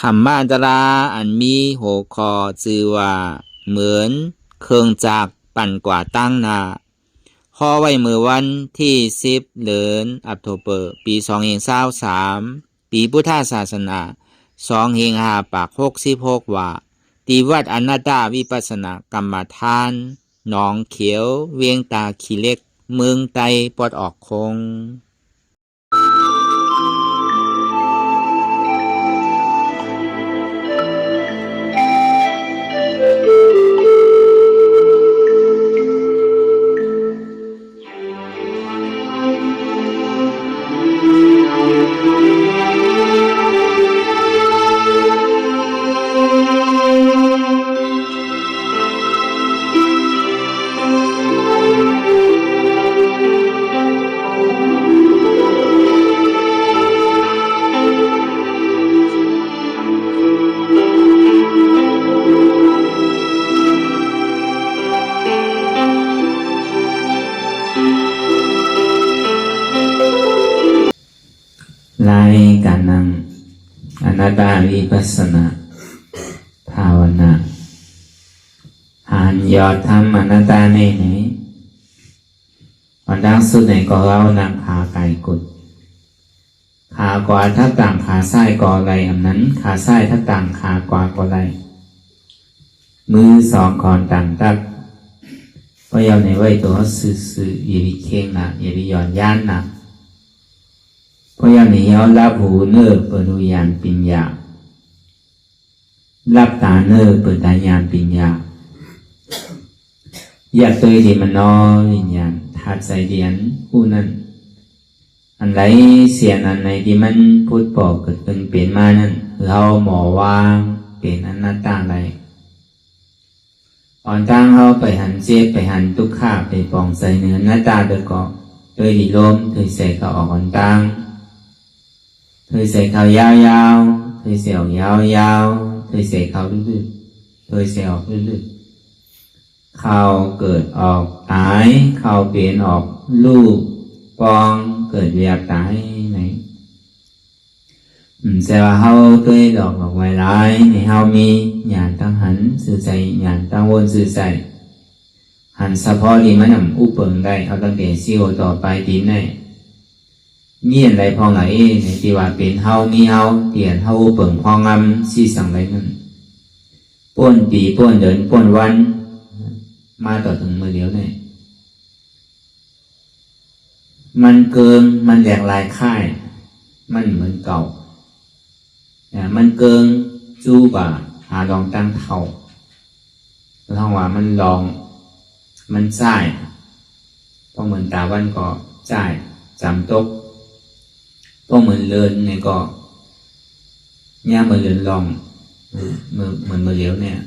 ธรรมาตราอันมีหัวข้อชื่อว่าเหมือนเครื่องจักรปั่นกว่าตั้งนาข้อไว้เมื่อวันที่10เดือนอัโทเบอร์ปี2023ปีพุทธศาสนา2566ว่าที่วัดอนัตตาวิปัสสนากรรมฐานหนองเขียวเวียงตาขี้เหล็กเมืองไตปลดออกคงรายการนั่งอนัตตาวิปัสสนาภาวนาหานยอดทำอนัตตาในไหนวันดังสุดไหนก็เรานั่งขาไก่กุดขากว่าถ้าต่างขาซ้ายก็อะไรอันนั้นขาซ้ายถ้าต่างขากว่าก็อะไรมือสองคอนต่างตักก็ยาวในไว้ตัวสื่ออย่าไปเข่งหนักอย่าไปหย่อนย่านหนักเพราะอย่างนี้เขารับหูเนื้อเปิดดูยานปัญญารับตาเนื้อเปิดตายานปัญญาอยากตัวที่มันน้อยวิญญาณทัดใส่เดียนผู้นั้นอันไรเสียนอันไหนที่มันพูดบอกเกิดเป็นเปลี่ยนมานั้นเราหมอวางเป็นอนัตตาอะไรอ่อนตั้งเขาไปหันเจ็บไปหันทุกข้าไปปองใส่เนื้อหน้าตาโดยเกาะโดยดีลมโดยใส่เขาออกอ่อนตั้งเคยใส่เขายาวๆเคยใส่ออกยาวๆเคยใส่เขาลึกๆเคยใส่ออกลึกๆเขาเกิดออกตายเขาเปลี่ยนออกลูกปองเกิดเวียบตายไหนแต่ว่าเขาตัวดอกไว้ร้ายในเขามีญาณตั้งหันสื่อใจญาณตั้งวนสื่อใจหันเฉพาะที่มันนำอุปเปิงได้เขาตั้งแต่ซิวต่อไปตีนได้มีอะไรพองไหนในที่ว่าเป็นเฮามีเฮาเตียนเฮาเปิ่งพองงำสี่สั่งไรนั่นป้วนปีป้วนเดินป้วนวันมาต่อถึงมือเดียวเนี่ยมันเกิงมันแหลกลายค่ายมันเหมือนเก่ามันเกิงจูบะหาลองตั้งเท่าท้องว่ามันลองมันจ่ายเพราะเหมือนตาวันก็จ่ายจำตกก็เหมือนเลินเนี่ยก็เนี่ยเหมือนเลินลองเหมือนมือเลี้ยวเนี่ย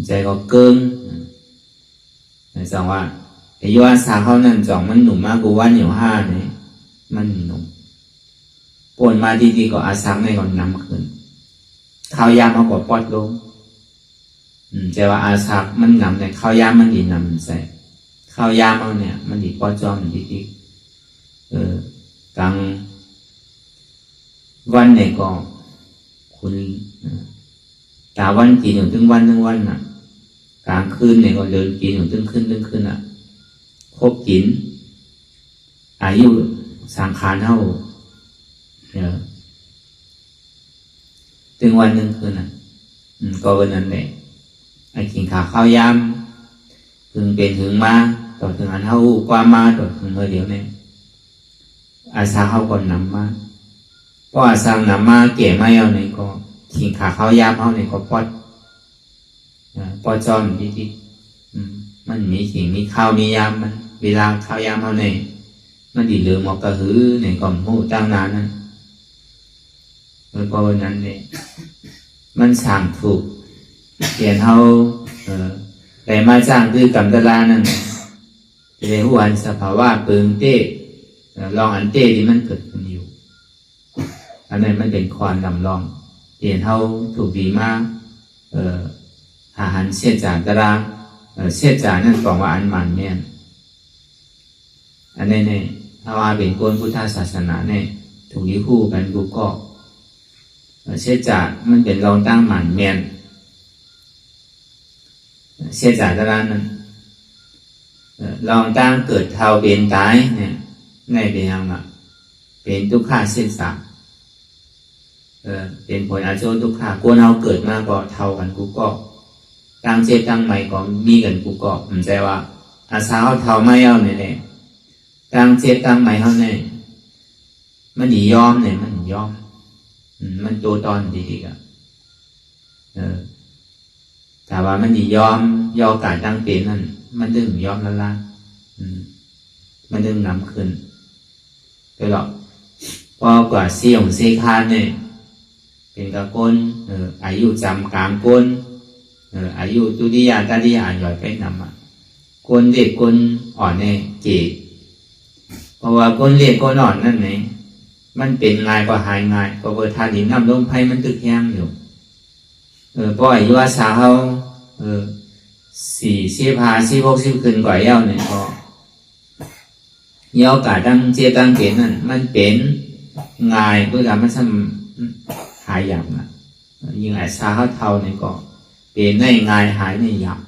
ใจก็เกินจังว่าไอ้ยอดสาเขานั่นจ่องมันหนุ่มมากกูวันอยู่ห้าเนี่ยมันหนุ่มปวนมาดีๆก็อาซังในก่อนนำขึ้นข้าวยามเขาก็ปอดลงใจว่าอาซักมันนำในข้าวยามมันดีนำใส่ข้าวยามเอาเนี่ยมันดีปอดจอมดีๆกลางวันเนี่ยก็คุณตาวันกินอยู่ถึงวันน่ะกลางคืนเนี่ยก็เดินกินอยู่ถึงคืนอ่ะครบกินอายุสังขารเท่าถึงวันคืนอ่ะก็วันนั้นแหละไอ้กินข้าวยามถึงเป็นถึงมาต่อถึงอันเท่ากว่ามาต่อถึงเมื่อเดียวเนี่ยอาซาเขาก่อนนำมาเพราะอาซานำมาเก๋ไม่เอาเนี่ยก็กินข้าวยามเอาเนี่ยก็ปอดจอนดีๆมันมีสิ่งมีข้าวมียามมันเวลาข้าวยามเอาเนี่ยมันดีเหลือหมอกกระหือเนี่ยก็หูตั้งนานนั่นแล้วก็วันนั้นเนี่ยมันสั่งถูกเปลี่ยนเขาแต่มาสร้างคือกรรมตลานั่นในหัวสภาวะเปิงเต้ลองอันเต้ที่มันเกิดขึ้นอยู่อันนั้นมันเป็นความลำลองเปลี่ยนเขาถูกดีมากอาหารเสียจากตารางเสียจากนั่นบอกว่าอันมันเนี่ยอันนี้เนี่ย ถ้าว่าเป็นคนพุทธศาสนาเนี่ยถูกยิ้คู่กันกูก็เชื่อจ่ามันเป็นรองตั้งหมันเมียนเชื่อจ่าตะลานนั้นลองตั้งเกิดเท่าเป็นตายเนี่ยในเป็นยังไงเป็นทุกข์เส้นสามเป็นผลอาโจทุกข์กวนเอาเกิดมาก็เท่ากันกูก็ตั้งเจ็บตั้งใหม่ก็มีกันกูก็ผมใจว่าอาสาเขาเท่าไม่เอาเนี่ยตั้งเจ็บตั้งใหม่เขาเนี่ยมันดียอมเนี่ยมันยอมมันตัวตอนดีๆก็แต่ว่ามันดียอมยอการตั้งเป็นนั่นมันดึงยอมละมันดึงนำขึ้นไปหรอกพอกว่าเสี่ยงเสคานเนี่ยเป็นกระก้นอายุจำกลางก้นอายุตุติยาตติยาหย่อยไปนำก้นเด็กก้นอ่อนเนี่ยเก๋เพราะว่าก้นเล็กก้นอ่อนนั่นเนี่ยมันเป็นง่ายก็หายง่ายก็เวทาดินน้ำลมไผ่มันตึกแห้งอยู่เพราะอายุอาสาเขา40-50-60ขึ้นกว่าเย้าเนี่ยก็เย้ากาตั้งเจตั้งเป็นนั่นมันเป็นง่ายเพื่อการมันทำหายอย่างนะยิ่งอาสาเขาเท่าเนี่ยก็เป็นได้ง่ายหายในอย่าง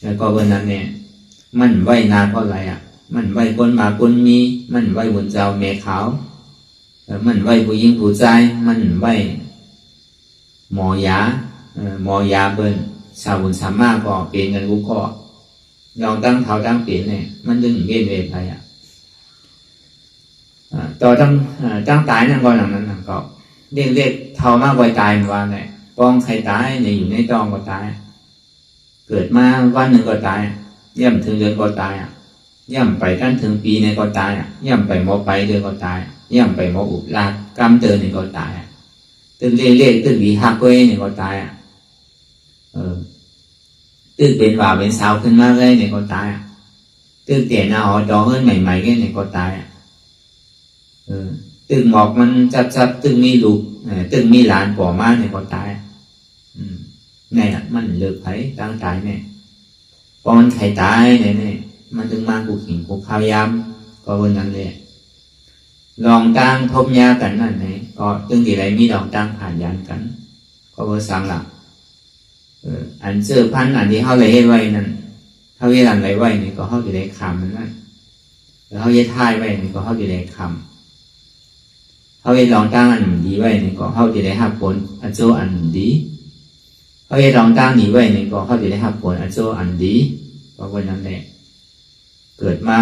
แล้วก็วันนั้นเนี่ยมันไหวนานเพราะอะไรมันไหวคนมาคนมีมันไหวบนเจ้าแม่ขาวมันไหวผู้หญิงผู้ชายมันไหวหมอยาเบิ้ลชาวบุญสามารถก็เปลี่ยนกันกูก็ลองตั้งเท้าตั้งเปลี่ยนเนี่ยมันดึงเวียนเวไปต่อตั้งตายนั่นก็หลังนั้นก็เรียกเท่ามากกว่าตายว่าไงป้องใครตายเนี่ยอยู่ในตองก็ตายเกิดมาวันหนึ่งก็ตายย่ำถึงเดือนก็ตายย่ำไปกันถึงปีในก็ตายย่ำไปหมอไปเดือนก็ตายย่ำไปหมออุบลากกำเตือนเนี่ยก็ตายตึกเรียกตึกวีหักเว้ยเนี่ยก็ตายตึกเป็นว่าเป็นสาวขึ้นมาเลยเนี่ยก็ตายตึกเตี่ยนาหอดอเฮิร์นใหม่ๆเนี่ยก็ตายตึกหมอกมันจับตึกมีลูกตึกมีหลานป่อมาเนี่ยก็ตายเนี่ยมันเลิกไผ่ตั้งตายเนี่ยพอมันไข่ตายเนี่ยมันถึงมากูขิงกูพยายามก็วันนั้นเลยลองตั้งทบยากันนั่นไหนก็ตึงที่ไรมีลองตั้งผ่านยันกันก็ว่าสังหลักอันเสื้อพันอันที่เขาเลยให้ไว้นั่นเขาเวลาไรไว้นี่ก็เขาจะได้คำมันนั่นแล้วเขาเย็ดท้ายไว้นี่ก็เขาจะได้คำเขาเย็ดลองตั้งอันดีไว้นี่ก็เขาจะได้หักผลอันโจอันดีเขาเย็ดลองตั้งดีไว้นี่ก็เขาจะได้หักผลอันโจอันดีก็วันนั้นแหละเกิดมา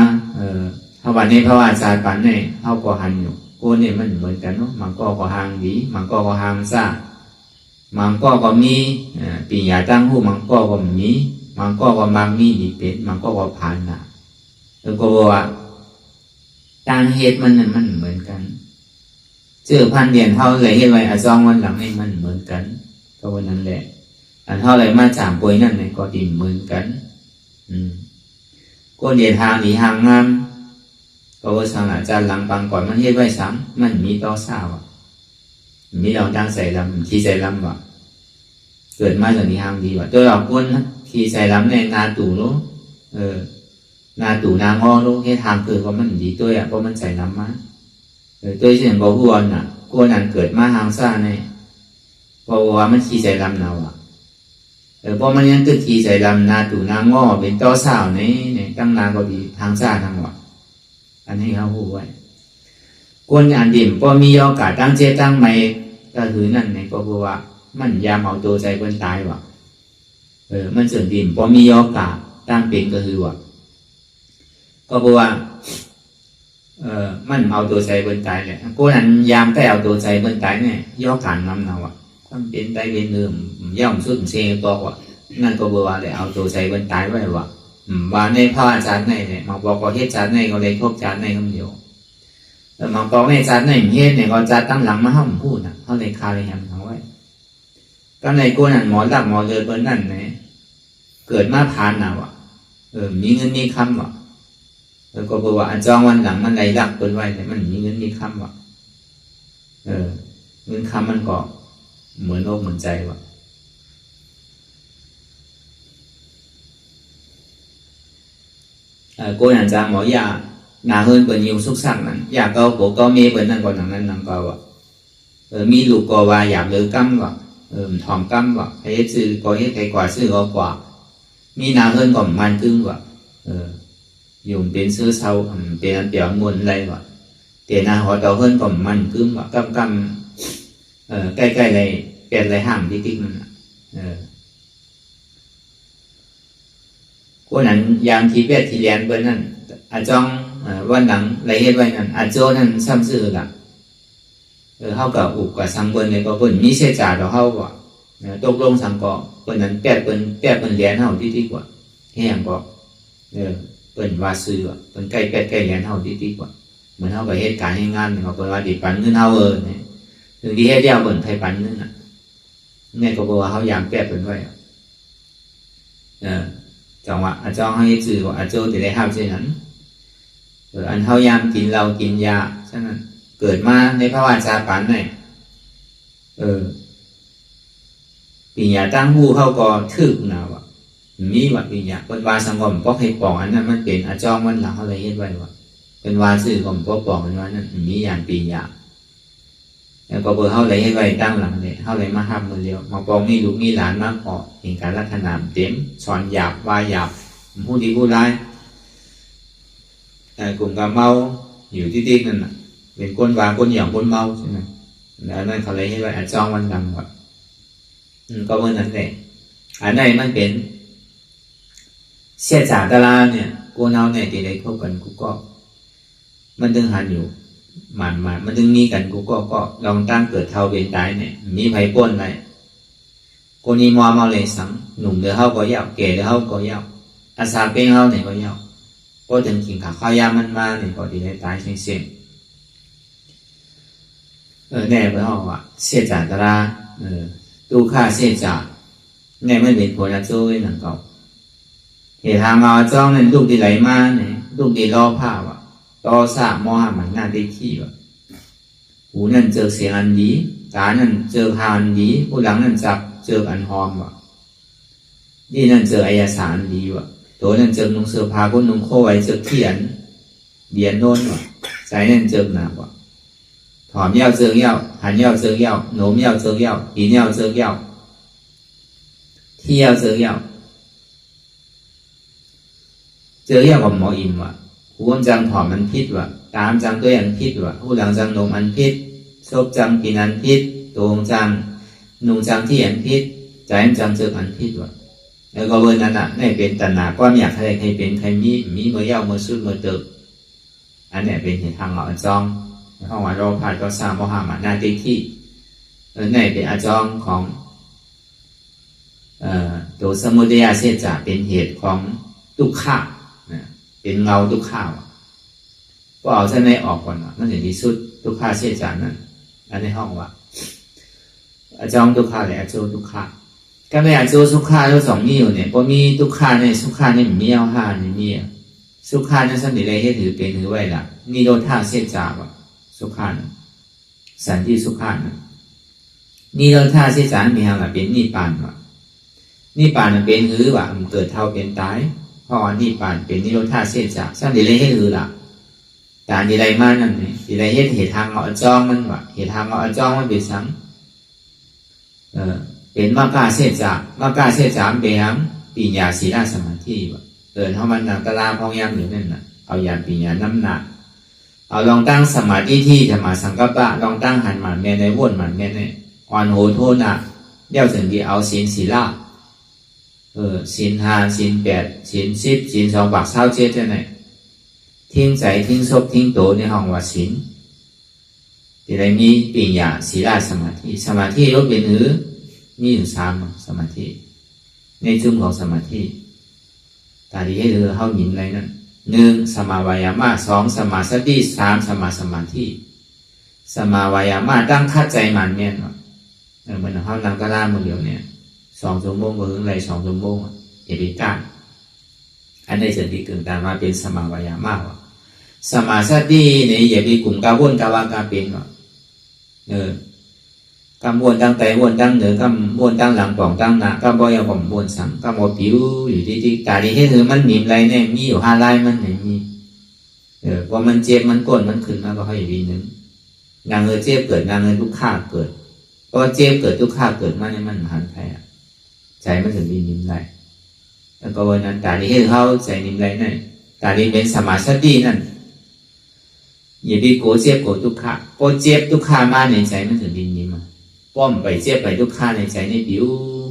ถ้าวันนี้พระวาจาปันเนี่ยเขาก็หันอยู่โก้เนี่ยมันเหมือนกันเนาะมันก็หางดีมันก็หางซ่ามันก็มีปีญาตั้งหูมันก็มีมันก็มังมีดีเป็ดมันก็ผ่านนะแล้วก็ว่าการเหตุมันเหมือนกันเจอพันเดียนเท่าไรเหตุไว้อาจองวันหลังนี่มันเหมือนกันก็วันนั้นแหละอันเท่าไรมาจามป่วยนั่นเนี่ยก็ดีเหมือนกันก็เดียนทางหนีทางงามก็ว่าสังอาจารย์หลังปังก่อนมันเหตุไว้ซ้ำมันมีต่อสาวมีเราตั้งใส่ลำขี่ใส่ลำว่ะเกิดมาจากนี้ทางดีว่ะตัวเราคนขี่ใส่ลำในนาตู่รู้นาตู่นางอรู้ให้ทางเกิดว่ามันดีตัวเพราะมันใส่ลำมาตัวเช่นบอกพวนกวนนั้นเกิดมาทางซ่าเนี่ยเพราะว่ามันขี่ใส่ลำเราเพราะมันยังตึกขี่ใส่ลำนาตู่นางอเป็นต่อสาวเนี่ยตั้งนานก็ดีทางซ่าทางว่ะอันนี้เขาพูดไว้กวนอันดิ่มพอมีโอกาสตั้งเจตั้งใหม่ก็คือนั่นเนี่ยก็บอกว่ามันยามเอาตัวใจคนตายว่ะมันเสื่อมดิ่มพอมีโอกาสตั้งเป็นก็คือว่าก็บอกว่ามันเอาตัวใจคนตายเนี่ยกวนอันยามแต่เอาตัวใจคนตายเนี่ยย่อการนำเราอ่ะความเป็นได้เป็นเดิมย่อมสุดเสียตัวว่ะนั่นก็บอกว่าเลยเอาตัวใจคนตายไว้ว่ะว่าในพระอาจารย์เนี่ยมาบอกว่าเฮ็ดอาจารย์ก็เลยพบอาจารย์คำเดียวแต่มาบอกในอาจารย์เฮ็ดเนี่ยก็อาจารย์ตั้งหลังมาห้องพูดเขาเลยคาเลยยังเอาไว้ก็ในกูนั่นหมอหลักหมอเลือดเบิ้ลนั่นเนี่ยเกิดมาผ่านน่ะว่ะมีเงินมีคำว่ะแล้วก็บอกว่าอันจองวันหลังมันไรหลักเบิ้ลไว้เนี่ยมันมีเงินมีคำว่ะเงินคำมันก็เหมือนโลกเหมือนใจว่ะกูนั่นจางหมอยา นาเฮินเปิดยิวสุกสักนั้นอยากเกาโผเกาเมเปิดนั่นก่อนนั้นนั่งเกาอ่ะมีลูกกว่าอยากเลยกั้มว่ะถอมกั้มว่ะใครซื้อก็ให้ใครกว่าซื้อก็กว่ามีนาเฮินก่อนมันกึ่งว่ะdùng đến sơ sau tiền ăn tiểu nguồn lâyว่ะtiền nào họ đầu hơn còn mình cứ mà căm cây cây này tiền lại hàng đi kinh côนั้นยามที่เวทที่เรียนเบอร์นั้นอาจองวันหลังไรเฮ็ดไว้นั้นอาโจนั้นซ้ำซื่อละเฮากับอุกกับสังเบิ้นเลยก็เปิ้นมีเสียจ่าดอกเฮาว่ะตกลงสังก็เปิ้นนั้นแปดเปิ้นเรียนเฮาดีกว่าแห้งบ่เปิ้นว่าซื้อเปิ้นใกล้เรียนเฮาดีกว่าเหมือนเฮาก็เฮ็ดการเฮ็ดงานเขาเปิ้นว่าสิปันเงินเฮาเนี่ยถึงที่เฮ็ดยาวเปิ้นไผปันเงินน่ะแม่ก็บอกว่าเฮายามแปดเปิ้นไว้จังหวะอาจองให้จือว่าอาโจจะได้ห้ามเช่นนั้นอันเฮายามกินเรากินยาฉะนั้นเกิดมาในภาวะชาปันเนี่ยปีญาตั้งหู้เขาก็ทึกนะวะมีว่าปีญาเป็นวาสังกรมก็ให้ปองอันนั้นมันเป็นอาจองมันหลังเขาเลยเฮ็ดไว้ว่าเป็นวาซื่อกรมก็ปองเป็นว่านั้นมีอย่างปีญาแล้วก็เบอร์เขาเลยให้ไว้ตั้งหลังเลยเขาเลยมาห้ามมือเดียวมาปองมีลูกมีหลานมาขอเห็นการรัตนามเต็มสอนหยาบวาหยาบผู้ดีผู้ร้ายกลุ่มกับเมาอยู่ที่นั่นน่ะเป็นก้นวาก้นหยองก้นเมาใช่ไหมแล้วนั่นเขาเลยให้ไว้อาจองวันดังก่อนก็เมื่อนั้นแหละอันไหนมันเป็นเสียจ่าตลาเนี่ยกูเนาเนี่ยที่ได้เข้ากันกูก็มันถึงหันอยู่มันถึงมีกันกูก็ลองตั้งเกิดเท่าเป็นตายเนี่ยมีไผ่ป้นอะไรกูนี่มัวเมาเลยสังหนุ่มเดือเฮาก็ยาวแก่เดือเฮาก็ยาวอาสาเป็นเฮาเนี่ยก็ยาวก็ถึงกินข้าวข้าวยามันมาเนี่ยก็ที่ได้ตายเสี่ยงแน่เพื่อเขาว่าเสียจ่าตลาตู้ค่าเสียจ่าแน่ไม่เป็นผลละโจ้ยหนังเก่าเหตุทางเอาจ้องนั่นลูกที่ไหลมาเนี่ยลูกที่ล่อผ้าว่ะต่อสามอมันน่าได้ขี้ว่ะหูนั่นเจอเสียงอันดีตานั่นเจอพานดีผู้หลังนั่นจับเจออันหอมว่ะนี่นั่นเจออายสารดีว่ะตัวนั่นเจอนุ่งเสื้อผ้าคนนุ่งโค้ไว้เจอเขียนเบียนโน่นว่ะใจนั่นเจอหนาว่ะถอมเย้าเจอเย้าหันเย้าเจอเย้าโน้มเย้าเจอเย้าปีเย้าเจอเย้าที่เย้าเจอเย้าเจอเย้ากับหมออินว่ะหูจังถอมมันพิษว่ะตามจังตัวอย่างพิษว่ะหูหลังจังนมอันพิษซบจังกินอันพิษตรงจังนุ่งจังที่อันพิษใจจังเจออันพิษว่ะแล้วก็เวอร์นั้นน่ะในเป็นตัณหาความอยากใครเป็นใครมีเมื่อเย้าเมื่อสุดเมื่อเติบอันนี้เป็นเหตุทางเอาจองเพราะว่าเราผ่านก็สร้างมหามานาติที่ในเป็นอาจองของตัวสมุทัยเสียจ่าเป็นเหตุของทุกข์ะเป็นเงาทุกข์ะก็เอาเส้นในออกก่อนมันถึงที่สุดทุกข์ะเสียจ่านั้นอันในห้องว่าอาจองทุกข์ะและอาโจทุกข์ะก็ไม่อาโจสุขะทั้งสองมีอยู่เนี่ยพอมีทุกข์ะในสุขะในมีเอาห้าในมีสุขะนั้นสันติเลยให้ถือเป็นถือไว้ละนี่โดนท่าเสียจ่าว่ะสุขานสันติสุขานนี่เราท่าเสียจานมีหางเป็นนิพพานว่ะนิพพานเป็นหือว่ะมันเกิดเท่าเป็นตายเพราะว่านิพพานเป็นนิโรธาเสียจาสันติเลยให้หือละแต่ดีไรมานั่นนี่ดีไรเหตุทางเอาจองมันว่ะเหตุทางเอาจองมันเป็นสังเป็นมากาเสียจามากาเสียจามเป็นหังปีญาศีลสมาธิว่ะเท่ามันนังตะลาพองยามอยู่นั่นน่ะเอาอย่างปีญาน้ำหนักเอาลองตั้งสมาธิที่ธรรมะสังกัปปะลองตั้งหันหมันแม่ในวนหมันแม่ในอ่อนโหโทนะเดี๋ยวถึงที่เอาศีลศีลาศีลห้าศีลแปดศีลสิบศีล2 บาท27เท่านั้นทิ้งใจทิ้งศพทิ้งโตในห้องว่าศีลที่ได้มีปัญญาศีลสมาธิยกเป็นหือมีอยู่3สมาธิในจุ่มของสมาธิตาดีให้เธอเข้าหยินอะไรนั่น1สมาวายามะ2สมาสติ3สมาสมาธิสมาวายามะตั้งคัดใจมันแม่นว่ะเหมือนเขานั่งกระด้างมือเดียวเนี่ย2 ชั่วโมงก็ถึงไร2 ชั่วโมงอย่าไปก้านอันนี้จะดีเกินตามมาเป็นสมาวายามะว่ะสมาสติเนี่ยอย่าไปกลุ่มกาวนกาวากาเป็นว่ะกำวนตั้งแต่วนตั้งเหนือกำวนตั้งหลังป่องตั้งหน้ากำบ่อยผมวนสังกำบ่ผิวอยู่ที่ตาดีให้เธอมันมีอะไรเนี่ยมีอยู่5 ลายมันไหนมี พอมันเจ็บมันก้นมันขึ้นมาก็ให้วีนึงงานเงินเจ็บเกิดงานเงินทุกข้าเกิดพอเจ็บเกิดทุกข้าเกิดมาในมันหันไปใจมันถึงวีนิ่มไรแล้วก็วันนั้นตาดีให้เขาใจนิ่มไรนั่นตาดีเป็นสมาสตินั่นอย่าไปโกรธเจ็บโกรธทุกข้าพอเจ็บทุกข้ามาในใจมันถึงวีนิ่มป้อมไปเจ็บไปทุกข้าในใจในผิว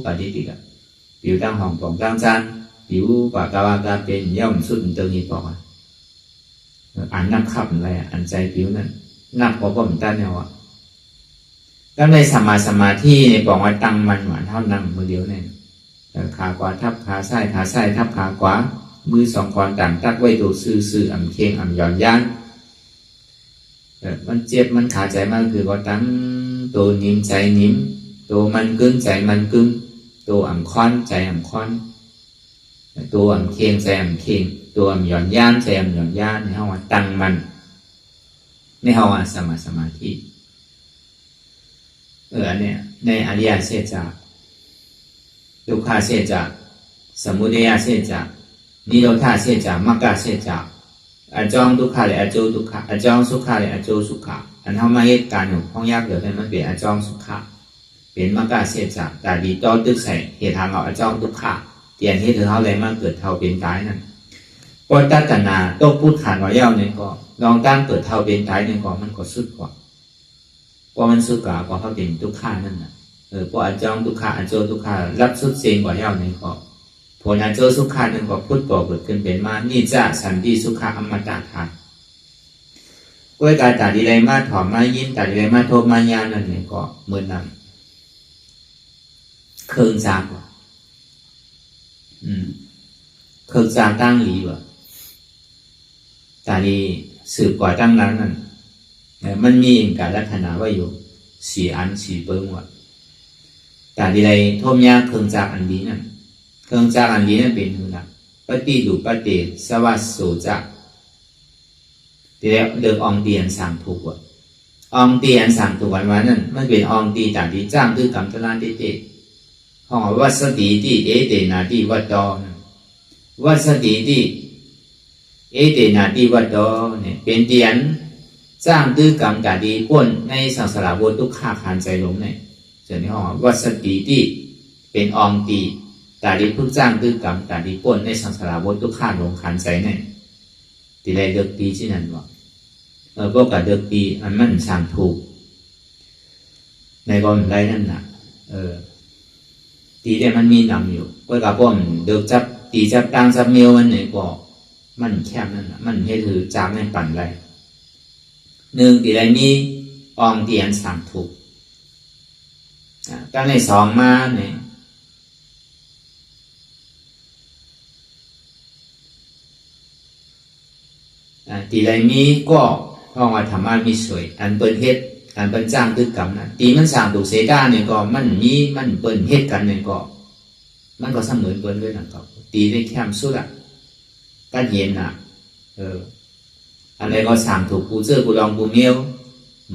ปฏิทินผิวตั้งห้องปองตั้งจานผิวปากกาวากาเป็นย่อมสุดเติมอีปอกอันนับขับอะไรอันใจผิวนั่นนับพอป้อมตั้งเนี่ยว่ะก็ในสมาธิในปองว่าตั้งมันหวานเท่านั่งมือเดียวเนี่ยขาขวาทับขาซ้ายทับขาขวามือสองคอนต่างตักไว้ตัวซื่ออ่ำเคียงอ่ำหย่อนย่านมันเจ็บมันขาใจมากคือว่าตั้งตัวนิ่มใจนิ่มตัวมันกึ้งใจมันกึ้งตัวอ่ำค้อนใจอ่ำค้อนตัวอ่ำเคียงใจอ่ำเคียงตัวอ่ำหย่อนย่านใจอ่ำหย่อนย่านในห้องว่าตั้งมันในห้องว่าสมาธิเนี่ยในอริยเสจจะทุกขาเสจจะสมุทัยเสจจะนิโรธาเสจจะมรรคเสจจะอจองทุกขาและอโจทุกขาอจองสุขาและอโจสุขาอันเท่ามาเหตุการณ์ของห้องยากเดี๋ยวมันเป็นอจองสุขาเป็นมรรคเสจจะแต่ดีต่อตึกใส่เหตุทางเอาอจองทุกขาเตียนที่เธอเท่าไรมาเกิดเท่าเป็นตายนั่นปอตัตนาโต๊ะพูดขานว่าเย้าเนี่ยก็ลองตั้งเกิดเท่าเป็นตายเนี่ยก็มันก็สุดกว่าเพราะมันสุดกว่าเพราะเขาเป็นทุกขานั่นน่ะเพราะอจองทุกขาอโจทุกขารับสุดเสียงกว่าเย้าเนี่ยก็ผลอโจสุขานั่นก็พูดก่อเกิดขึ้นเป็นมานี่จะสันติสุขาอมตะธาตุกล้วยกาตาดีไรมาถอมมายินตาดีไรมาโทมายานั่นเนี่ยก็เหมือนนั่นเครื่องจากเครื่องจากตั้งหลีวะตาดีสืบกว่าตั้งนั้นนั่นมันมีการลักษณะว่าอยู่สี่อันสี่เปิ้งวะตาดีไรโทมยาเครื่องจากอันดีนั่นเครื่องจากอันนี้นั่นเป็นหนึ่งนะปฏิดูปฏิสวัสโสจะทีแล้วเดิมองตีอันสั่งถูกวะองตีอันสั่งถูกวันนั่นมันเป็นองตีตาดีจ้างด้วยกรรมตลาดเตห้องวัสติที่เอเตนาที่วัดดอวัสติที่เอเตนาที่วัดดอเนี่ยเป็นเตียนจ้างด้วยกรรมตาดีป้นในสังสารวัฏทุกข้าขานใจหลงเนี่ยส่วนในห้องวัสติที่เป็นองตีตาดีพึ่งจ้างด้วยกรรมตาดีป้นในสังสารวัฏทุกข้าหลงขานใจเนี่ยที่ไรเดือกปีที่นั่นวะพวกกับเดือกปีอันมันสั่งถูกในกองไรนั่นน่ะตีได้มันมีนำอยู่พวกกับพวกเดือกจับตีจับตังจับเมียวมันไหนก็มันแคบนั่นน่ะมันให้ถือจับในปั่นไรหนึ่งตีไรมีองตีอันสั่งถูกการในสองมาเนี่ยตีไรมีก็ห้องว่าธรรมะมีสวยอันเปิ้นเฮ็ดอันเปิ้นจ้างตึกกรรมนะตีมันสร้างถูกเสดาเนี่ยก็มันมีมันเปิ้นเฮ็ดกันเนี่ยก็มันก็เสมอเปิ้นด้วยนะครับตีได้แคมสุดอ่ะก็เย็นอ่ะอะไรก็สร้างถูกกูเจอกูลองกูเมียว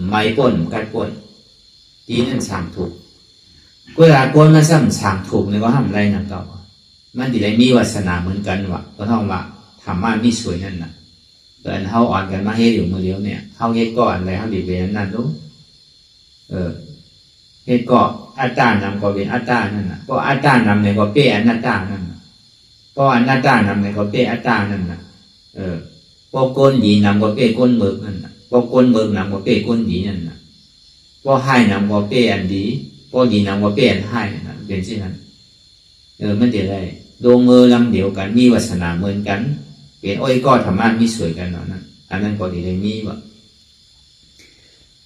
ไม่ป่นกัดป่นตีนั่นสร้างถูกเวลาป่นมันสร้างถูกเนี่ยก็ทำอะไรนะครับมันตีไรมีวาสนาเหมือนกันวะก็ท่องว่าธรรมะมีสวยนั่นน่ะแต่อันเขาอ่อนกันมาเฮ็ดอยู่มือเดียวเนี่ยเขาเฮ็ดก่อนอะไรเขาดีเป็นนั่นรู้เฮ็ดก่ออัตตานำก็เป็นอัตตานั่นน่ะก็อัตตานำเนี่ยก็เป้อนัตตานั่นน่ะก็อนัตตานำเนี่ยก็เป้อัตตานั่นน่ะก็ก้นดีนำก็เป้ก้นเบิกนั่นน่ะก็ก้นเบิกนำก็เป้ก้นดีนั่นน่ะก็ให้นำก็เป้อันดีก็ดีนำก็เป้อันให้นั่นเป็นเช่นนั้นมันเดี๋ยวได้ดวงมือลำเดียวกันมีวาสนาเหมือนกันเป็นอ้อยก็ธรรมะมีสวยกันเนาะนั่นอันนั้นก็ดีเลยมีวะ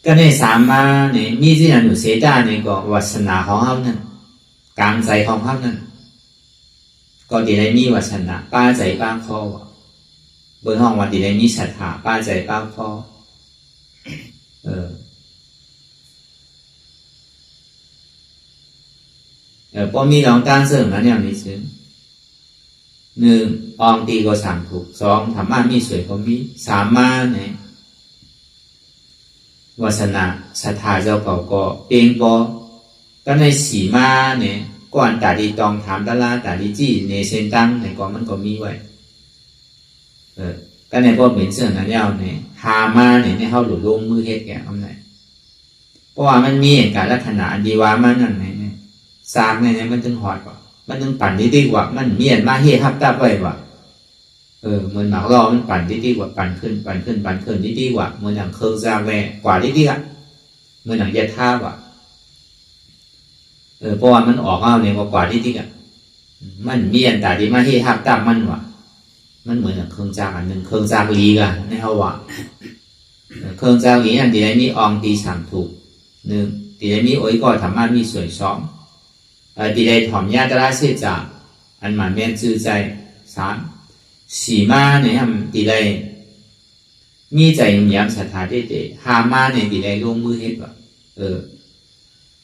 ก็ในสามมาเนี่ยมีที่นั่นอยู่เสดาเนี่ยก็วาสนาของเขานั่นกลางใจของเขานั่นก็ดีเลยมีวาสนาป้าใจป้าคอบนห้องวันดีเลยมีศรัทธาป้าใจป้าคอพอมีลองตั้งเสริมแล้วเนี่ยนี่ซึ่งหนึ่งองตีก็สั่งถูกสองธรรมะมีสวยก็มีสามมาเนี่ยวาสนาศรัทธาเจ้าเก่าก็เปียงปอก็ในสีมาเนี่ยก่อนตาดีตองถามตาลาตาดีจี้เนเซนตั้งเนี่ยก็มันก็มีไว้ ก็ในพวกเป็นเสื่อนั้นยาวเนี่ยหามาเนี่ยในเขาหลุดลงมือเฮ็ดแก่คำไหนเพราะว่ามันมีการลักษณะดีว่ามันนั่นเนี่ยสร้างเนี่ยมันถึงหอดกว่ามันถึงปั่นดีกว่ามันเมียนมาเฮ็ดทับตาไปว่าเหมือนหมากรอมันปั่นดีกว่าปั่นขึ้นดีกว่าเหมือนอย่างเครื่องซาแวกว่าดีกว่าเหมือนอย่างยาท่าว่าเพราะว่ามันออกเอาเนี่ยกว่าดีกว่ามันเมียนแต่ดีมาเฮ็ดทับตามันว่ามันเหมือนอย่างเครื่องจักรอันหนึ่งเครื่องจักรลีกันในเขาว่าเครื่องจักรลีนั่นที่ได้มีองตีสามถูกหนึ่งที่ได้มีโอ้ยก็ทำมามีสวยซ้อมที่ได้ถ่อมญาตราเสจาอันหมันแม่นจื้อใจสามสีมาเนี่ยทำที่ได้มีใจยุ่งยามศรัทธาได้หามาเนี่ยที่ได้ลงมือเฮ็ดว่า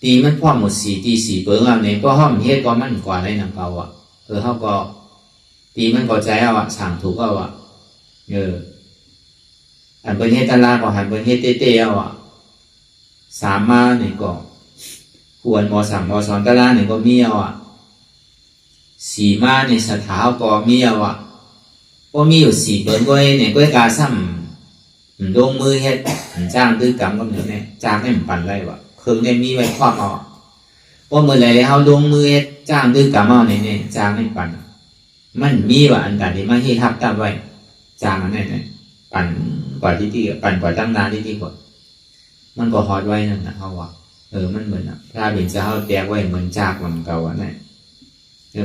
ตีมันพ่อหมดสีตีสีเปิ้งเอาเนี่ยก็ห้อมเฮ็ดก็มันกว่าในหนังเก่าอ่ะเขาก็ตีมันก็ใจเอาอ่ะสั่งถูกเอาอ่ะอันเป็นเฮ็ดตลาดก็หันเป็นเฮ็ดเต้ๆเอาอ่ะสามมาเนี่ยก็ควรมอสั่งมอสอนตลาดเนี่ยก็มีเอาอ่ะสีมาเนี่ยสถาก็มีเอาอ่ะก็มีอยู่สีเปิ้นก็เนี่ยก็การซ้ำลงมือเฮ็ดจ้างตื้อกรรมก็เหมือนเนี่ยจ้างให้มันปั่นไรวะคือเนี่ยมีไว้ความเอาเพราะเมื่อไรเขาลงมือเฮ็ดจ้างตื้อกรรมเอาเนี่ยจ้างให้ปั่นมันมีว่าอันใดที่มาให้ทับตามไว้จางอันไหนเนี่ยปั่นกว่าที่ปั่นกว่าตั้งนานที่กว่ามันก็ฮอดไว้นั่นนะเขาว่ามันเหมือนพระบิณฑเขาแจกไว้เหมือนจากมันเก่าอันไหน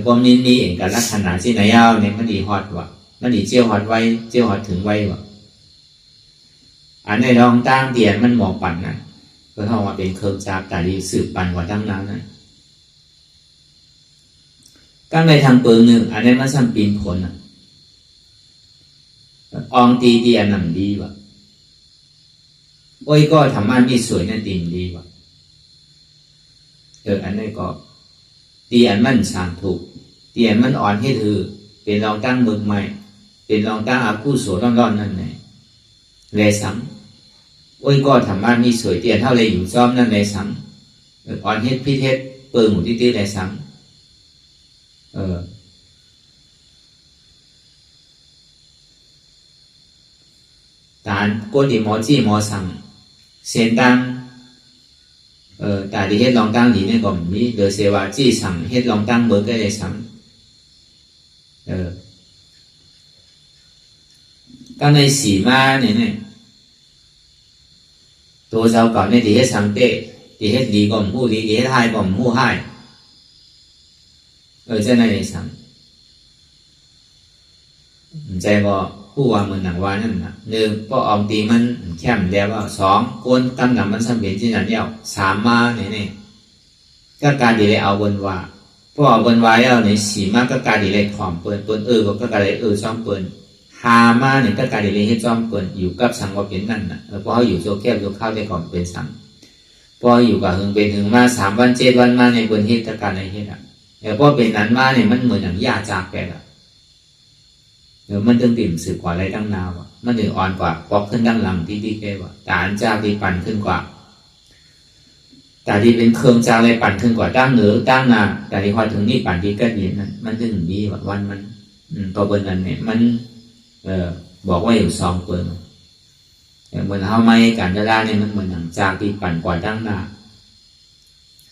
พวกนี้เองกับลักษณะที่ไหนเอาเนี่ยมันดีฮอดว่ะมันดีเจียวฮอดไว้เจียวฮอดถึงไว้ว่ะอันในรองตั้งเตียนมันหมอกปั่นนะก็เท่าว่าเป็นเครื่องจักรแต่ดีสืบปั่นกว่าตั้งนานนะก็ในทางเปิงหนึ่งอันนี้มันซ้ำปีนผลอองตีอันนั้นดีวะโอ้ยก็ทำมันมีสวยนั่นตีนดีวะอันนี้ก็ตีอันมันสามถูกตีอันมันอ่อนให้ถือเป็นรองตั้งเมืองใหม่เป็นรองตั้งอากุโสร้อนนั่นไงเลยซ้ำโอ้ยก็ทำมันมีสวยเตียนเท่าไรอยู่ซ้อมนั่นเลยซ้ำอ่อนเฮ็ดพิเทศเปิงหมูที่เลยซ้ำตานก้นที่หมอจี้หมอสั่งเสียนตังแต่ที่เฮ็ดลองตั้งดีเนี่ยก็มีเดือเสวาจี้สั่งเฮ็ดลองตั้งเบอร์ก็ได้สั่งก็ในสีมาเนี่ยตัวเจ้าก่อนในที่เฮ็ดสังเตที่เฮ็ดดีก็ผู้ดีที่เฮ็ดให้ก็ผู้ให้จะในสั่งใจก็ผู้ว่ามันหนังว่านั่นนะหนึ่งก็ออมตีมันแค่มแล้วว่าสองก้นกำหนังมันสำเร็จที่นั่นเดียวสามมาเนี่ยก็การดีเลยเอาบนว่าเพราะเอาบนว่าแล้วเนี่ยสีมาก็การดีเลยถ่อมเปินก็การเลยจ้อมเปินหามาเนี่ยก็การดีเลยให้จ้อมเปินอยู่กับสังว่าเป็นนั่นนะเพราะเขาอยู่โจแก้วโจข้าวได้ก่อนเป็นสังพออยู่กับหึงเป็นหึงมา3 วัน7 วันมาในบนเหตุการณ์ในเหตุแต่พอเป็นนั้นมาเนี่ยมันเหมือนอย่างยาจากแกละมันตึงติ่มสืบกว่าอะไรตั้งนาวมันถึงอ่อนกว่าปอกขึ้นดังหลังที่แกว่าแต่อันเจ้าที่ปั่นขึ้นกว่าแต่ที่เป็นเครื่องเจ้าอะไรปั่นขึ้นกว่าตั้งเหนือตั้งนาแต่ที่พอถึงนี่ปั่นที่ก็เย็นนั้นมันถึงดีว่าวันมันตัวเปิลนั้นเนี่ยมันบอกว่าอยู่2 เปิลเหมือนเขาไม่การจะได้เนี่ยมันเหมือนอย่างจากที่ปั่นกว่าตั้งนา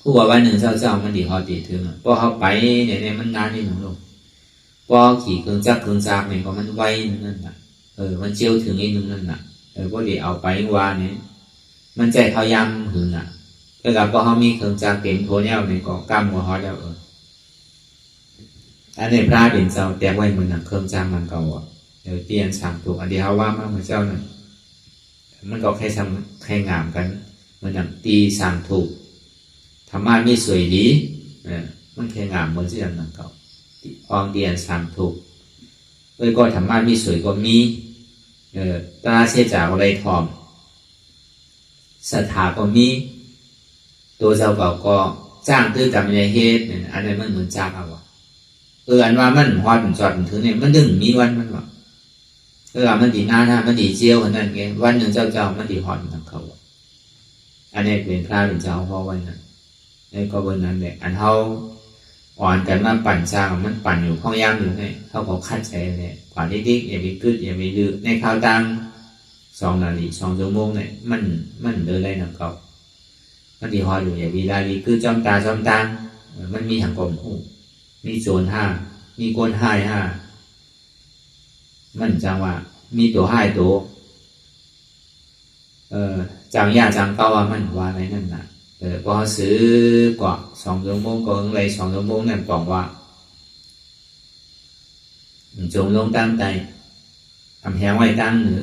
ผู้ว่าวันหนึ่งเจ้ามันดีพอตีถึงเพราะเขาไปเนี่ยมันนานนี่หนูลงพอขี่เครื่องจักรเนี่ยก็มันไวนั่นน่ะมันเจียวถึงนิดนึงนั่นน่ะพอดีเอาไปว่าเนี่ยมันใจเขายำหึงอ่ะก็แล้วก็เขามีเครื่องจักรเต็มโถเนี่ยเนี่ยก็กำหัวเขาแล้วอันนี้พระเป็นเจ้าแต่ไว้เหมือนเครื่องจักรมันเก่าเตียนสามถูกอันเดียวว่ามาเหมือนเจ้านั่นมันก็แค่งามกันเหมือนอย่างตีสามถูกธรรมะมีสวยดีมันแค่งามเหมือนที่นั่นเก่าอองเดียนสามถูกก็ทำบ้านมีสวยก็มีตาเสียจากอะไรทอมสถาก็มีตัวเจ้าเก่าก็จ้างตื้อกับในเฮ็ดเนี่ยอันนั้นมันเหมือนจ้างเอาอันว่ามันฮอดจอดถึงเนี่ยมันดึงมีวันมันว่ามันดีหน้ามันดีเจียวขนาดนั้นวันหนึ่งเจ้ามันดีฮอดทางเขาอันนี้เป็นพระเป็นเจ้าเพราะวันนั้นนี่ก็วันนั้นแหละอันเขาอ่อนกันมาปั่นจ้างมันปั่นอยู่ข้องย่างอยู่เนี่ยเขาก็คัดใจเลย ขวานดิ๊กอย่าไปกึดอย่าไปดื้อในข่าวตัง2 นาที2 ชั่วโมงเนี่ยมันเดินได้หนังเก่ามันที่ฮออยู่อย่าไปได้ดีคือจอมตามันมีทางกลมหูมีโจร5มีก้น5มันจังว่ามีตัว5ตัวจังยาจังเก่าว่ามันว่าอะไรนั่นน่ะพอซื้อกว่า2 ชั่วโมงก็เลย2 ชั่วโมงนั่นบอกว่าจงลงตั้งใจทำแหงไว้ตั้งหรือ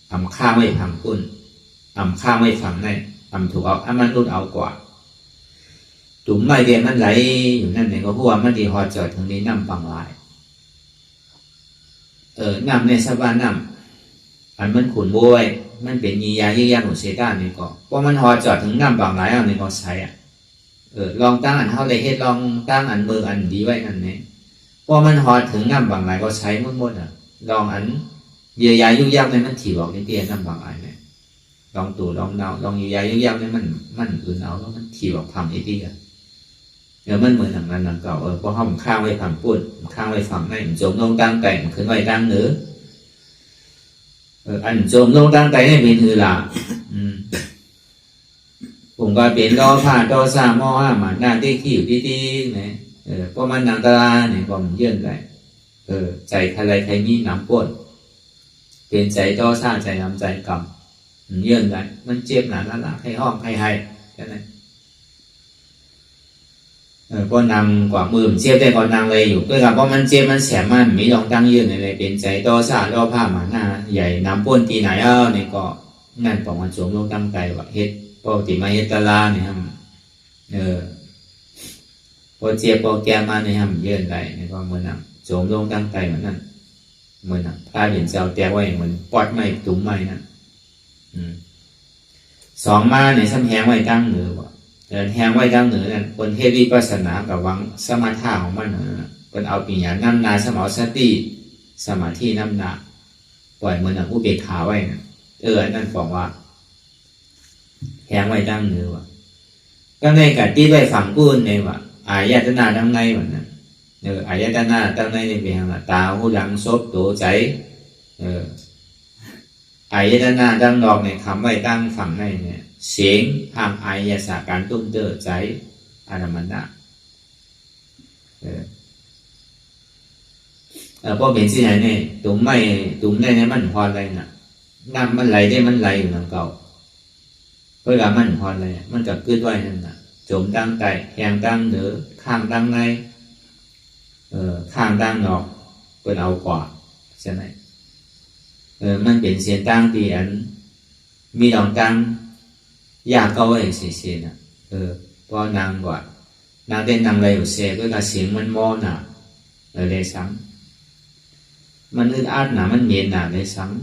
ทำข้าไว้ผังกุ้นทำข้าไว้ฝั่งในทำถูกเอามันรุดเอากว่าตุ่มไม่เดียมันไหลอยู่นั่นเนี่ยก็พูดว่ามันดีฮอจอดตรงนี้น้ำปังลายน้ำในสบานน้ำอันมันขุ่นบวยมันเป็นยียายี่ยาของเซต้านี่ก็เพราะมันฮอจอดถึงน้ำปังลายเอาในก็ใช้ลองตั้งอันเท่าไรเฮ็ดลองตั้งอันมืออันดีไว้นั่นเนี่ยพอมันฮอถึงน้ำบางไหลก็ใช้หมดลองอันเยียวยายุ่งยากในมันถี่บอกนี่เตี้ยน้ำบางไหลเนี่ยลองตู่ลองเนาลองเยียวยายุ่งยากในมันอื่นเอาแล้วมันถี่บอกทำไอ้เตี้ยมันเหมือนหนังนั้นหนังเก่าพอห้องข้างไว้ฝั่งปุ่นข้างไว้ฝั่งในโจมลงตั้งแต่งขึ้นไว้ตั้งเนื้ออันโจมลงตั้งแต่ให้เป็นคือละผมก็เป็นดอผ้าดอซาหม้อหมาหน้าที่ขี้อยู่ที่เนี่ยเพราะมันหนังตาเนี่ยก็มันเยื่อนได้ใจใครใครมีน้ำปวดเป็นใจดอซาใจน้ำใจกำมันเยื่อนได้มันเจ็บหนาละให้ห้องให้แค่นั้นก็นำกว่ามือมันเจ็บได้ก็นำเลยอยู่ด้วยกับเพราะมันเจ็บมันแสบมันมีลองตั้งยื่นอะไรเป็นใจดอซาดอผ้าหมาหน้าใหญ่น้ำปวดตีไหนเนี่ยก็นั่นปองมันสวมลงตั้งใจว่าเฮ็ดปกติมาเฮ็ดตาลาเนี่ยครับพอเจ็บพอแก้มาเนี่ยครับเยื่อนได้เนี่ยก็เหมือนน่ะโจมลงตั้งใจเหมือนนั่นเหมือนน่ะพาเห็นเจ้าแก้ไว้เหมือนปอดไม่ตุ้มไม่นั่น2 มาเนี่ยซ้ำแหงไว้ตั้งเหนือว่ะแหงไว้ตั้งเหนือนั่นคนเทศวิปัสสนากับวังสมาธิของมันคนเอาปีญญาน้ำนาสมอสติสมาธิน้ำนาปล่อยเหมือนน่ะอุเบกขาไว้นะนั่นบอกว่าแหงไว้ตั้งเหนือว่ะก็ในกัดที่ไว้ฝั่งกู้นในว่ะอายตนาตั้งในเหมือนนั้นอายตนาตั้งในในเพียงละตาหูหลังซบตัวใจอายตนาตั้งดอกในคำไว้ตั้งฝั่งในเนี่ยเสียงทางอายสาการตุ้มเตอใจอารมันดาเพราะเป็นสิ่งไหนเนี่ยตุ้มได้เนี่ยมันพออะไรน่ะน้ำมันไหลได้มันไหลอยู่หนังเก่าเวลามันพออะไรมันกับขึ้นไว้นั่นน่ะโจมตั้งใจแหงตั้งเหนือข้างตั้งในข้างตั้งนอกเป็นเอากว่าใช่ไหมมันเป็นเสียงตั้งที่อันมีดอกตั้งยากก็ไว้เสียนะเพราะนางกว่านางเต้นนางอะไรอยู่เสียก็กับเสียงมันมอน่ะเลยซ้ำมันอึดอัดน่ะมันเย็นน่ะเลยซ้ำ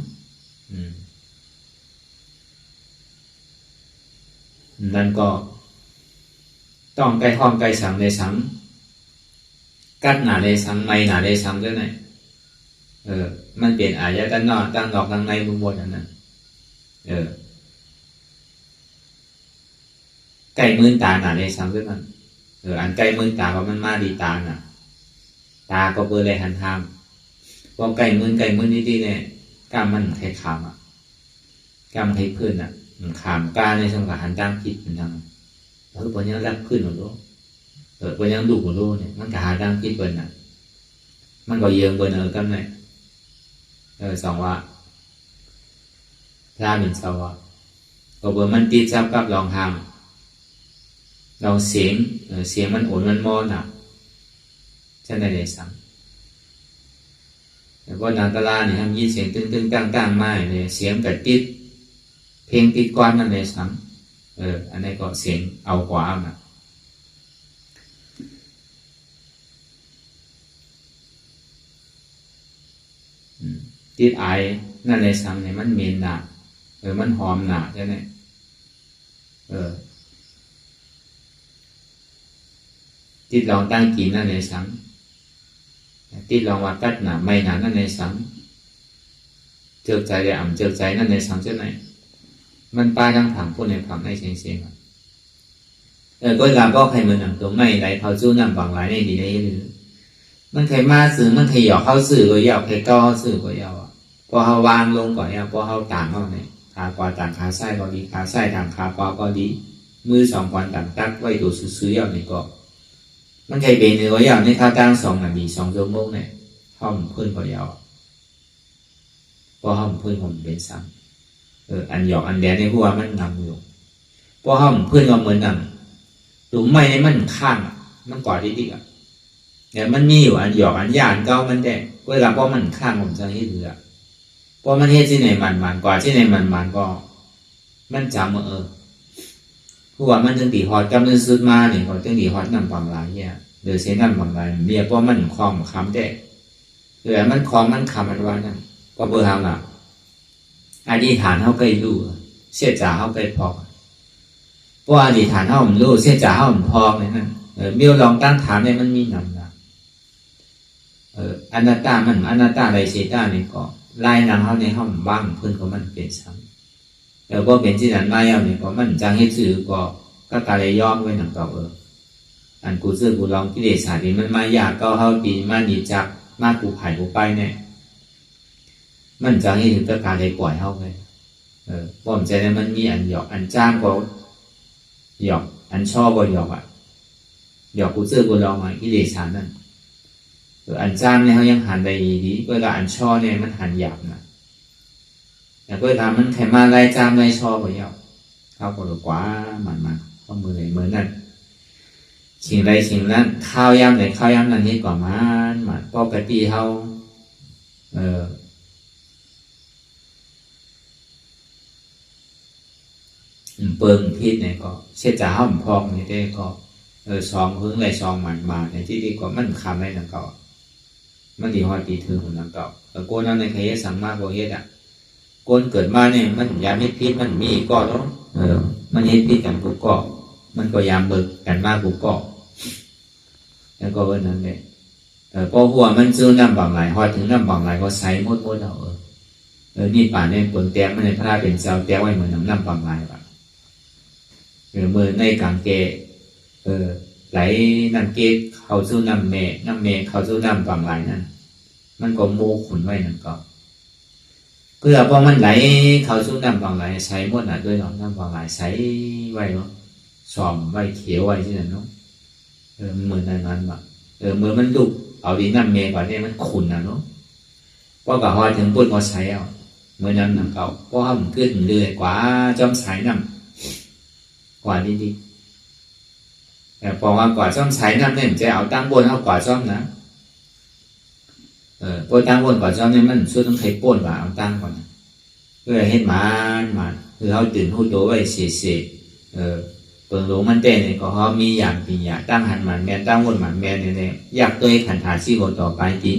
นั่นก็ต้องใกล้ห้องใกล้สังเลยสังกัดหนาเลยสังไม่หนาเลยสังด้วยไหนมันเปลี่ยนอายะตั้งนอกตั้งดอกตั้งในบนบนนั้นใกล้มือตาหนาเลยสังด้วยมันอันใกล้มือตาเพราะมันมาดีตาน่ะตาก็เปิดเลยหันทางพอใกล้มือนี่ดีเนี่ยกล้ามมันใครขามกล้ามใครพื้นขามกล้าในสังขารหันตามคิดมันทางพอยังรับขึ้นหมดรู้พอยังดูหมดรู้เนี่ยมันก็หาดังคิดเบิ้ลมันก็เยืองเบิ้ลกันเลย2 ว่าถ้าเป็น2 ว่าก็เบิ้ลมันติดจับกับลองทางลองเสียงมันโอนมันมอน่ะใช่ไหมเลยสังแต่พอนางตะลาเนี่ยทำยินเสียงตึ้งตั้งไม่เลยเสียงกัดติดเพลงติดก้อนนั่นเลยสังอันนี้ก็เสียงเอากว่านะติดไอนั่นเลยสังเนี่ยมันเหม็นหนามันหอมหนาใช่ไหมติดลองตั้งกินนั่นเลยสังติดลองว่ากัดหนาไม่หนานั่นเลยสังเจือกใจเลยเจือกใจนั่นเลยสังใช่ไหมมันปลาดังผังพวกในผังในเสียงก็ลาก็ใครมันหนังตัวไม่ไหลเขาจู้นำบางหลายในดีได้หรือ มันเคยมาสื่อมันเคยหยอกเข้าสื่อก็ยาวเคยก้อสื่อก็ยาวพอเขาวางลงก่อนเนี่ยพอเขาต่างเขาเนี่ยขาขวาต่างขาซ้ายก็ดีขาซ้ายต่างขาขวาก็ดีมือสองคนต่างตักไว้ดูซื้อยาวนี่ก็มันเคยเป็นเนื้อยาวในท่าตั้ง2 นาที2 ชั่วโมงเนี่ยห้องเพื่อนก็ยาวพอห้องเพื่อนผมเป็นซ้ำอันหยอกอันแดนในหัวมันนำอยู่พอห้องเพื่อนก็เหมือนนั่งหลุมไม้ในมันข้างมันกอดดิ๊กอ่ะเนี่ยมันมีอยู่อันหยอกอันย่านเก้ามันแดงเวลาพอมันข้างผมจะให้เรือพอมันเฮ็ดที่ไหนมันกว่าที่ไหนมันก็มันจำผู้ว่ามันจึงตีฮอดกำลังสุดมาเนี่ยก็จึงตีฮอดนำบางหลายเนี่ยเดือเส้นนำบางหลายเมียเพราะมันคลองคำแดงเดือมันคลองมันคำมันว่านั่นก็เบอร์ทางล่ะอธิษฐานเขาเคยรู้เสียจ่าเขาเคยพอเพราะอธิษฐานเขาผมรู้เสียจ่าเขาผมพอเลยนั่นเบี้ยวลองตั้งฐานเนี่ยมันมีนำนะอนัตตามันอนัตตาไรเสตาเนี่ยก็ลายนางเขาในห้องบ้างเพื่อนก็มันเป็นซ้ำแล้วก็เป็นที่นั้นมาเอาเนี่ยก็มันจังให้ซื้อก็กาเลยย่อมไว้หนังเก่าอันกูซื้อกูลองกิเลสาดีมันมายากก็เขาตีมาหนีจักมากูไผ่กูไปเนี่ยมันจังให้ถึงก็การเลยปล่อยเขาไปป้อมใจนั้นมันมีอันหยอกอันจ้างก็หยอกอันชอบก็หยอกหยอกกูซื้อกูลองมากิเลสานั่นอันจ้างเนี่ยเขายังหันได้ดีเวลาอันช่อเนี่ยมันหันหยาบนะแต่เวลามันไขมาไล่จ้างไล่ช่อไปเยอะเขาก็รู้กว่ามันข้อมือไหนมือนั่นสิ่งใดสิ่งนั้นข้าวยำไหนข้าวยำนั้นนี่กว่ามันปกติเขาเปิงพิษเนี่ยก็เชื่อจ่าห้องพองนี่ได้ก็ซองhướng lạiซองมันมาในที่ดีกว่ามันคำได้หนังเก่ามันดีฮอดดีถึงของหนังเก่าแต่โกนั่นในใครสั่งมากกว่าเฮ็ดโกนเกิดมาเนี่ยมันยามเฮ็ดพิษมันมีก็แล้วมันเฮ็ดพิษกันกูก็มันก็ยามเบิกกันมากกูก็แล้วก็วันนั้นเลยพอหัวมันซื้อน้ำบางไหลฮอดถึงน้ำบางไหลก็ใส่หมดเอานี่ป่านเนี่ยปนแต้มมันในพระเป็นเจ้าแต้มไว้เหมือนน้ำบางไหลป่ะมือในกางเกไหลน้ำเกศเขาสู้น้ำเมเขาสู้น้ำบางไหลนั่นมันก็โมขุนไว้นั่นก็เพื่อพอมันไหลเขาสู้น้ำบางไหลใช้หมดด้วยหรอน้ำบางไหลใช้ไว้เนาะซ้อมไว้เขียวไว้ที่นั่นเนาะเหมือนนั้นแบบเมื่อมันดุเอาดีน้ำเมก่อนเนี่ยมันขุนนะเนาะพอกับฮอถึงปุ่นก็ใช้เอาเมื่อนั้นน้ำเก่าพอห้ามขึ้นเรื่อยกว่าจอมสายน้ำกว่าดีแต่พอว่ากว่าซ่อมใช้น้ำเนี่ยจะเอาตั้งบนเอากว่าซ่อมนะพอตั้งบนกว่าซ่อมเนี่ยมันช่วยต้องใช้ป่นว่าเอาตั้งก่อนนะเพื่อให้มันคือเขาตื่นหูโตไว้เสียเปิงหลงมันเต้เนี่ยก็เขามีอย่างปีอย่างตั้งหันมันแมนตั้งบนมันแมนเนี่ยอยากตัวขันฐานซี่โหต่อไปจริง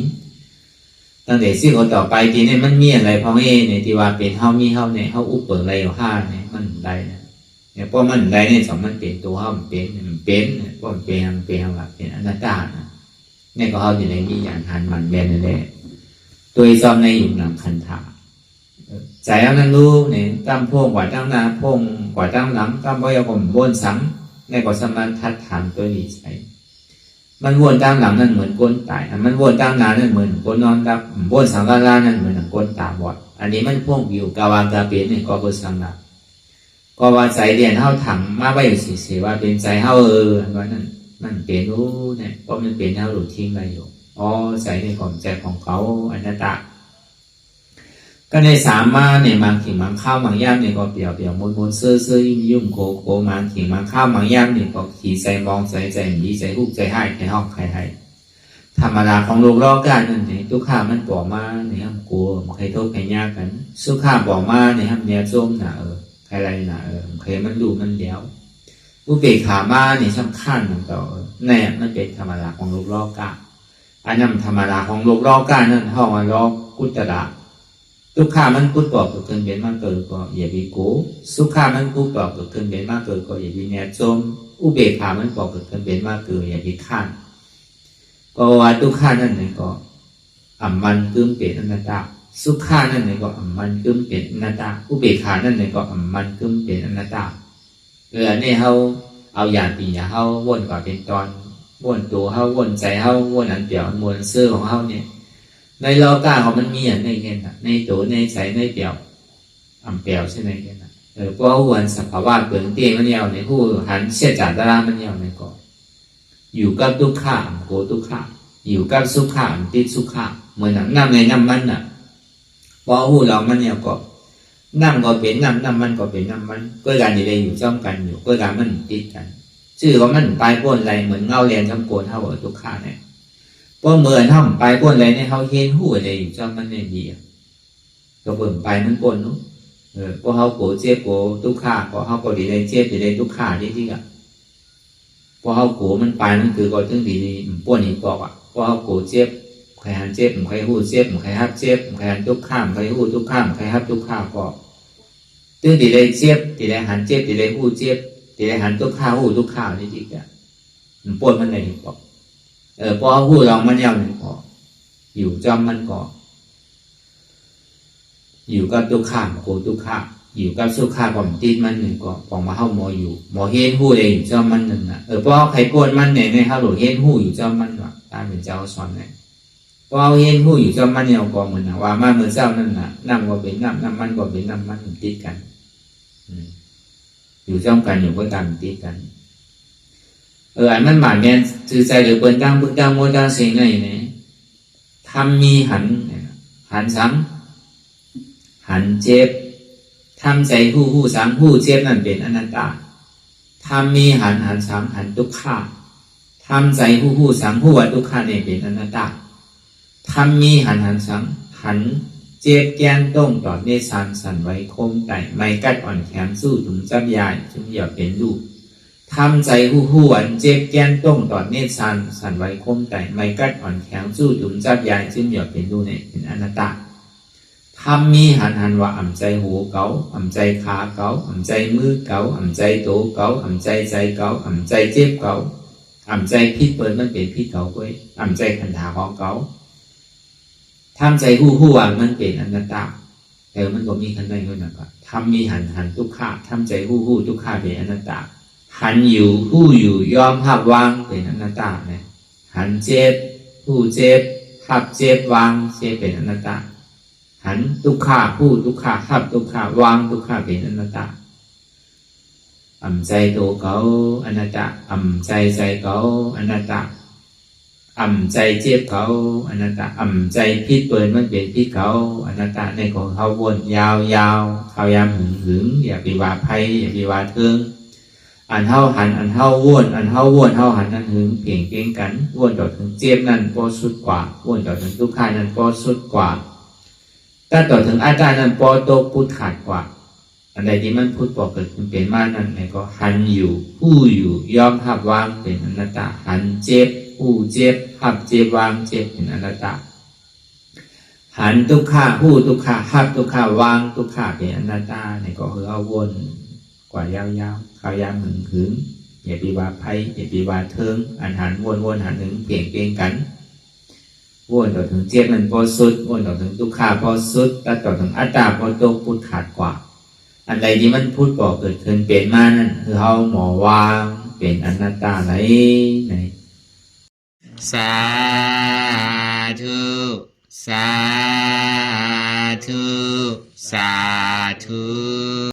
ตั้งแต่ซี่โหต่อไปจริงเนี่ยมันมีอะไรพอเนี่ยที่ว่าเป็นเขามีเขาเนี่ยเขาอุปเปิงอะไรอยู่ห้าเนี่ยมันได้เนี่ยเพราะมันได้เนี่ยสองมันเป็นตัวเขาเป็นเพราะมันเป็นอะไรเป็นอนัตตาเนี่ยก็เขาอยู่ในมีอย่างหันมันแมนเลยตัวซ้อมในอยู่หลังคันถาใจเอานั่นรู้เนี่ยตั้มพงกว่าตั้งนาพงกว่าตั้งหลังตั้มบ่อยผมวนสังในก็สมันทัดถามตัวนี้ใช่มันวนตั้งหลังนั่นเหมือนก้นตายมันวนตั้งนานั่นเหมือนก้นนอนดับวนสังกาลานั่นเหมือนก้นตาบอดอันนี้มันพงอยู่กาวากาเปนเนี่ยก็เป็นสังนาก็ว่าใจเรียนเท่าถังมาไว้อยู่เสียว่าเป็นใจเท่าว่านั่นมันเป็นรู้เนี่ยเพราะมันเป็นเท่าหลุดทิ้งอะไรอยู่ใจในของใจของเขาอนัตตาก็ในสามมาเนี่ยมังขิงมังข้าวมังย่างเนี่ยก็เปี่ยวมนเสื้อยุ่มโคมังขิงมังข้าวมังย่างเนี่ยก็ขี่ใจมองใจหนีใจหุบใจให้ในห้องใครธรรมดาของโลกรอบกันนั่นเนี่ยทุกข้ามันบอกมาเนี่ยห้ามกลัวมันใครโทษใครยากกันสุข้าบอกมาเนี่ยห้ามเนี่ยส้มหนาใครอะไรหนาใครมันดูมันเดียวผู้เบกขามาเนี่ยสำคัญมันต่อเนี่ยมันเป็นธรรมดาของโลกรอบกันอันนั้นธรรมดาของโลกรอบกันนั่นห้องมันรอบกุตระทุกข้ามันพูดบอกกับคนเป็นมากเกินก็อย่าไปโกสุข้ามันพูดบอกกับคนเป็นมากเกินก็อย่าไปแนบจมอุเบกขามันบอกกับคนเป็นมากเกินอย่าไปข้านก็ว่าทุกข้านั่นเนี่ยก็อัมมันกึ่งเป็นอนัตตาสุข้านั่นเนี่ยก็อัมมันกึ่งเป็นอนัตตาอุเบกขานั่นเนี่ยก็อัมมันกึ่งเป็นอนัตตาเนี่ยเขาเอาอย่างปีอย่างเขาวนกว่าเป็นตอน วนตัวเฮาวนใจเฮาวนอันเปรียวอันมวลซื่อของเฮาเนี่ยในโลกาของมันมีอย่างในเงี้ยนะในตัวในใจในเปรียวอันเปรียวใช่ไหมเงี้ยนะเพราะวันสภาวะเปลี่ยนเตี้ยมันยาวในผู้หันเสียจากตารามันยาวในก่ออยู่กับทุกข้ามโกทุกข้ามอยู่กับสุขามติดสุขามเหมือนน้ำในน้ำมันน่ะพอหูเรามันเนี่ยก็น้ำก็เป็นน้ำมันก็เป็นน้ำมันก็การอยู่ในอยู่จ้องกันอยู่ก็การมันติดกันชื่อว่ามันปลายพ้นอะไรเหมือนเงาเรียนจำโกนเท่ากับทุกข้าเนี่ยเพราะเหมือนห้องปลายพ้นอะไรเนี่ยเขาเห็นหูอะไรอยู่จ้องมันเนี่ยดีก็เบิ่งปลายมันพ้นนู้เพราะเขาโกเจ็บโกทุกข้าเพราะเขาก็ดีได้เจ็บดีได้ทุกข้าที่อ่ะเพราะเขาโกมันปลายมันคือก็ถึงดีพ้นอีกบอกอ่ะเพราะเขาโกเจ็บใครหันเจ็บใครหูเจ็บใครฮับเจ็บใครหันทุกข้ามใครหูทุกข้ามใครฮับทุกข้าก็ถึงดีได้เจ็บดีได้หันเจ็บดีได้หูเจ็บดีได้หันทุกข้าหูทุกข้านี่จริงอ่ะมันพ้นมันไหนบอกพอหูเรามันยาวหนึ่งพออยู่จอมมันก็อยู่กับทุกข้ามโกทุกข้าอยู่กับสุขาก็มันติดมันหนึ่งก็ปองมาเข้าหมออยู่หมอเห็นหูได้อยู่จอมมันหนึ่งอ่ะเพราะใครพ้นมันเนี่ยในเขาหลงเห็นหูอยู่จอมมันว่ะตามเป็นเจ้าสอนเนี่ยพอเห็นหูอยู่จอมมันเนี่ยก็เหมือนว่ามาเหมือนเจ้านั่นน่ะน้ำก็เป็นน้ำมันก็เป็นน้ำมันติดกันอยู่จ้องกันอยู่ก็ตามติดกันอันมันหมายแม่สื่อใจหรือเปิดดังบึกดังโมดังเสียงไงเนี่ยทำมีหันซ้ำหันเจ็บทำใจหูซ้ำหูเจ็บนั่นเป็นอนัตตาทำมีหันซ้ำหันทุกข้าทำใจหูซ้ำหูว่าทุกข้าเนี่ยเป็นอนัตตาทำมีหันซ้ำหันเจ็บแก้นต้งต่อเนสันสันไว้คมไต่ไม่กัดอ่อนแขนสู้ถุงจับยายจึงอย่าเป็นลูกทำใจหูอันเจ็บแก้นต้งต่อเนสันสันไว้คมไต่ไม่กัดอ่อนแขนสู้ถุงจับยายจึงอย่าเป็นลูกเนี่ยเป็นอนัตตาทำมีหันว่าอ่ำใจหูเก๋าอ่ำใจขาเก๋าอ่ำใจมือเก๋าอ่ำใจโตเก๋าอ่ำใจใจเก๋าอ่ำใจเจ็บเก๋าอ่ำใจพิษเปิดมันเป็นพิษเก๋าก้อยอ่ำใจขันธาของเก๋าทำใจหูว่ามันเป็นอนัตตามันก็มีขันใดก็หนักทำมีหันทุกข้าทำใจหูทุกข้าเป็นอนัตตาหันอยู่หูอยู่ยอมหับวางเป็นอนัตตาเนี่ยหันเจ็บหูเจ็บหับเจ็บวางเจ็บเป็นอนัตตาหันทุกข้าหูทุกข้าหับทุกข้าวางทุกข้าเป็นอนัตตาอ่ำใจโตเก๋าอนัตตาอ่ำใจใจเก๋าอนัตตาอ่ำใจเจ็บเขาอนัตตาอ่ำใจพิษเปิดมันเป็นพิษเขาอนัตตาในของเขาวนยาวเขายามหึงอย่าไปว่าภัยอย่าไปว่าเทิงอันเท่าหันอันเท่าวนอันเท่าวนเท่าหันนั้นหึงเปลี่ยนเก่งกันวนต่อถึงเจ็บนั่นก็สุดกว่าวนต่อถึงทุกข์นั้นก็สุดกว่าถ้าต่อถึงอาจารย์นั้นก็โตพุทธขาดกว่าอันใดที่มันพุทธบอกเกิดขึ้นเป็นมานั้นก็หันอยู่ผู้อยู่ยอมหับวางเป็นอนัตตาหันเจ็บผู้เจ็บหับเจ็บวางเจ็บเป็นอนัตตาหันทุกข้าผู้ทุกข้าหับทุกข้าวางทุกข้าเป็นอนัตตาเนี่ยก็คือเอาวนกว่ายาวข้าวยามหึงอย่าปีว่าภัยอย่าปีว่าเทิงอันหันวนหันหึงเปลี่ยนเปลี่ยนกันวนต่อถึงเจ็บมันพอสุดวนต่อถึงทุกข้าพอสุดแล้วต่อถึงอัตตาพอโตพุทธขาดกว่าอันใดที่มันพุทธบอกเกิดขึ้นเป็นมานั่นคือเขาหมอวางเป็นอนัตตาไหนสาธุสาธุสาธุ